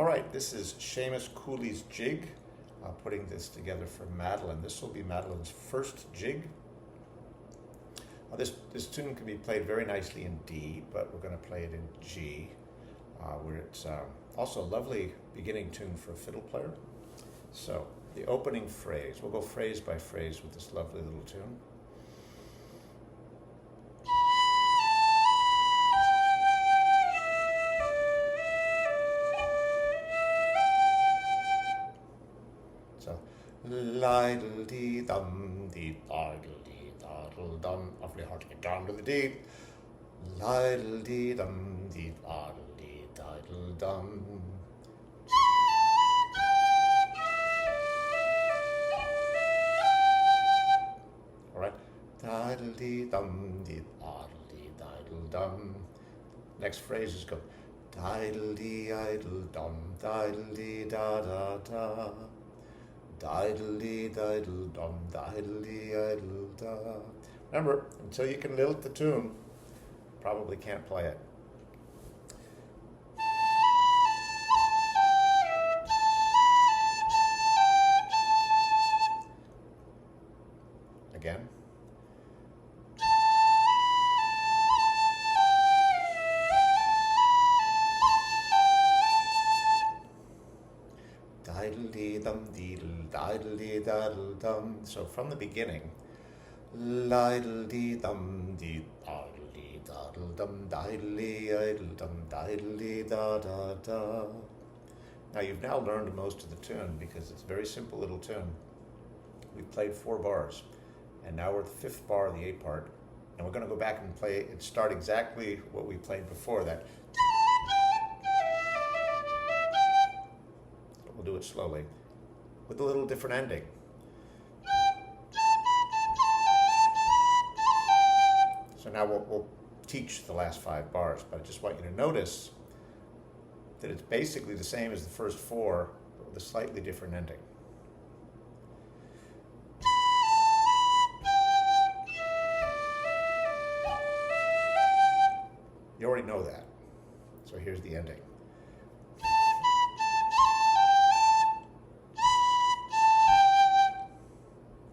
All right, this is Seamus Cooley's jig. Putting this together for Madeline. This will be Madeline's first jig. This tune can be played very nicely in D, but we're going to play it in G, where it's also a lovely beginning tune for a fiddle player. So the opening phrase, we'll go phrase by phrase with this lovely little tune. So, lie-dle-dee-dum, dee-daddle-dee-daddle-dum. Awfully hard to get down to the D. Lie-dle-dee-dum, dee-daddle-dee-daddle-dum. All right. Diddle-dee-dum, dee-daddle-dee-daddle-dum. Next phrase is go. Diddle-dee-idle-dum, diddle-dee-da-da-da. Diddle-dee-diddle-dum, diddle-dee-idle-da. Remember, until you can lilt the tune, probably can't play it. Again. Diddle-dee-dum, diddle-dee-daddle-dum. So from the beginning, diddle-dee-dum, diddle-dee-daddle-dum, diddle-dee-idle-dum, diddle-dee-da-da-da. Now you've now learned most of the tune because it's a very simple little tune. We've played 4 bars, and now we're at the 5th bar of the A part, and we're going to go back and play and start exactly what we played before that. We'll do it slowly, with a little different ending. So now we'll teach the last 5 bars, but I just want you to notice that it's basically the same as the first 4, but with a slightly different ending. You already know that, so here's the ending.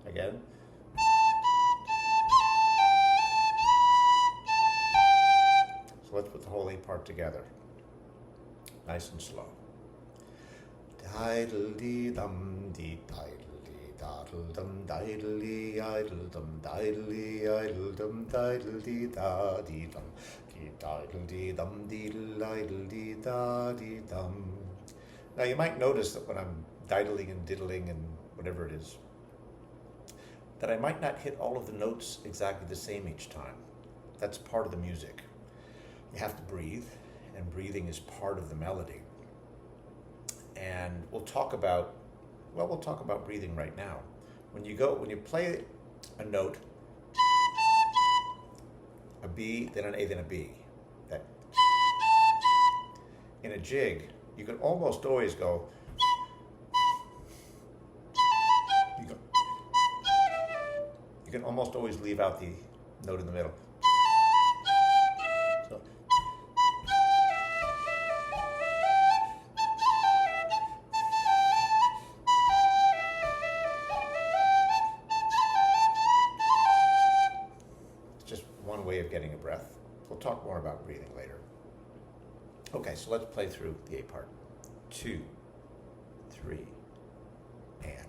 Again. So let's put the whole A part together. Nice and slow. Diddle-dee-dum, dee-diddle-dee-daddle-dum, diddle-dee-idle-dum, diddle-dee-idle-dum, diddle-dee-da-dee-dum, dee-diddle-dee-dum, diddle-idle-dee-da-dee-dum. Now you might notice that when I'm diddling and diddling and whatever it is, that I might not hit all of the notes exactly the same each time. That's part of the music. You have to breathe, and breathing is part of the melody. And we'll talk about breathing right now. When you play a note, a B, then an A, then a B. That in a jig, you can almost always go. You can almost always leave out the note in the middle. So. It's just one way of getting a breath. We'll talk more about breathing later. Okay, so let's play through the A part. 2, 3, and.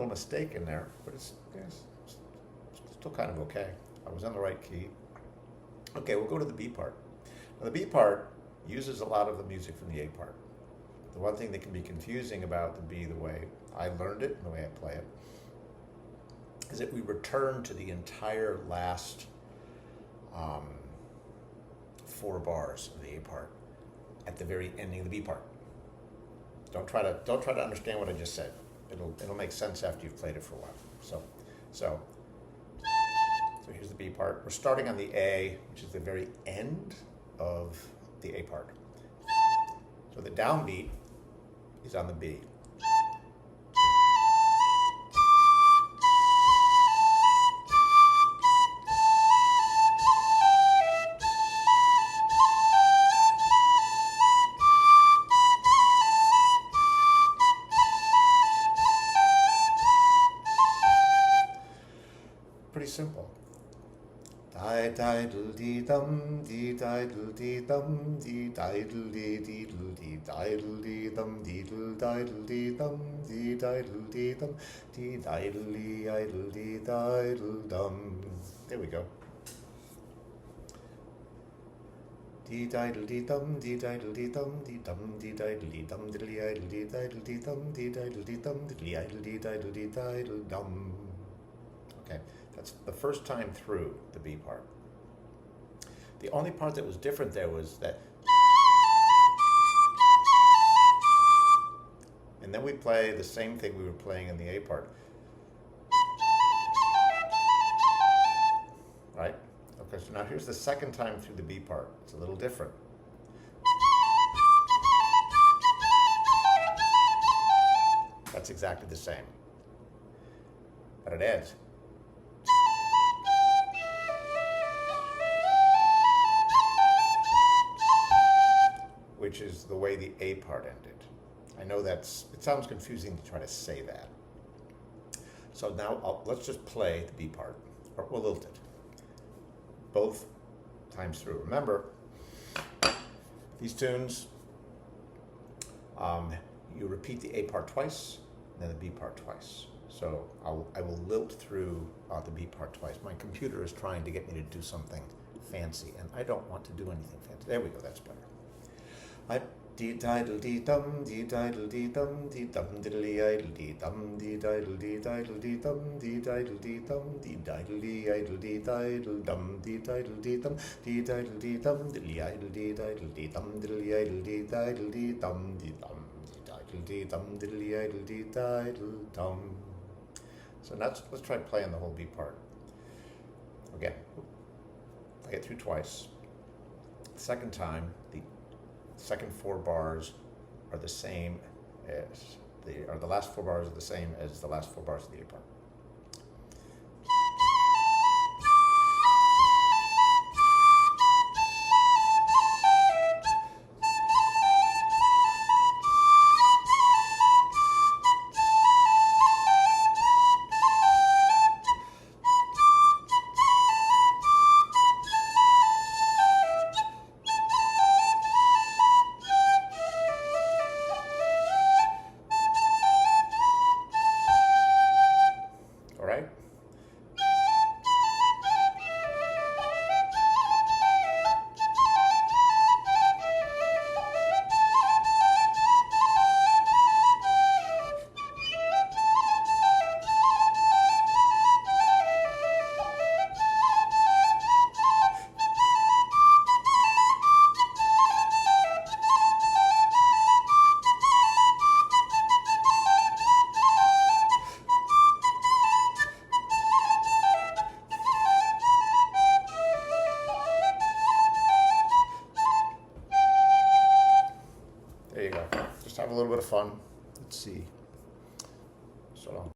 Mistake in there, but it's still kind of okay. I was on the right key. Okay, we'll go to the B part. Now, the B part uses a lot of the music from the A part. The one thing that can be confusing about the B, the way I learned it and the way I play it, is that we return to the entire last 4 bars of the A part at the very ending of the B part. Don't try to understand what I just said. It'll make sense after you've played it for a while. So here's the B part. We're starting on the A, which is the very end of the A part. So the downbeat is on the B. Pretty simple. Di-diddle dee dum, dee diddle dee dum, dee diddle dee diddle dee diddle dee dum, diddle diddle dee dum, dee diddle dee dum, dee diddle dee idle dee diddle dum. There we go. Dee diddle dee dum, dee diddle dee dum, dee dum, dee diddle dee dum, diddly idle dee diddle dee dum, dee diddle dee dum, diddly idle dee diddle dee diddle dum. Okay. That's the first time through the B part. The only part that was different there was that, and then we play the same thing we were playing in the A part. Right? Okay, so now here's the second time through the B part. It's a little different. That's exactly the same. But it ends. Which is the way the A part ended. I know it sounds confusing to try to say that. So now let's just play the B part, or we'll lilt it. Both times through. Remember, these tunes, you repeat the A part twice, and then the B part twice. So I will lilt through the B part twice. My computer is trying to get me to do something fancy, and I don't want to do anything fancy. There we go, that's better. Dee diddle dee dum, dee diddle dee dum, dee dum diddly idle dee dum, dee diddle dee diddle dee dum, dee diddle dee dum, dee diddle dee idle dee diddle dum, dee diddle dee dum, dee diddle dee dum, diddly idle dee diddle dee dum, diddly idle dee diddle dee dum, dee dum, dee diddle dee dum, diddly idle dee diddle dum. So now let's try playing the whole B part. Again, play it through twice. Second time, the second 4 bars are the same as the last 4 bars are the same as the last 4 bars of the A part. There you go. Just have a little bit of fun. Let's see. So long.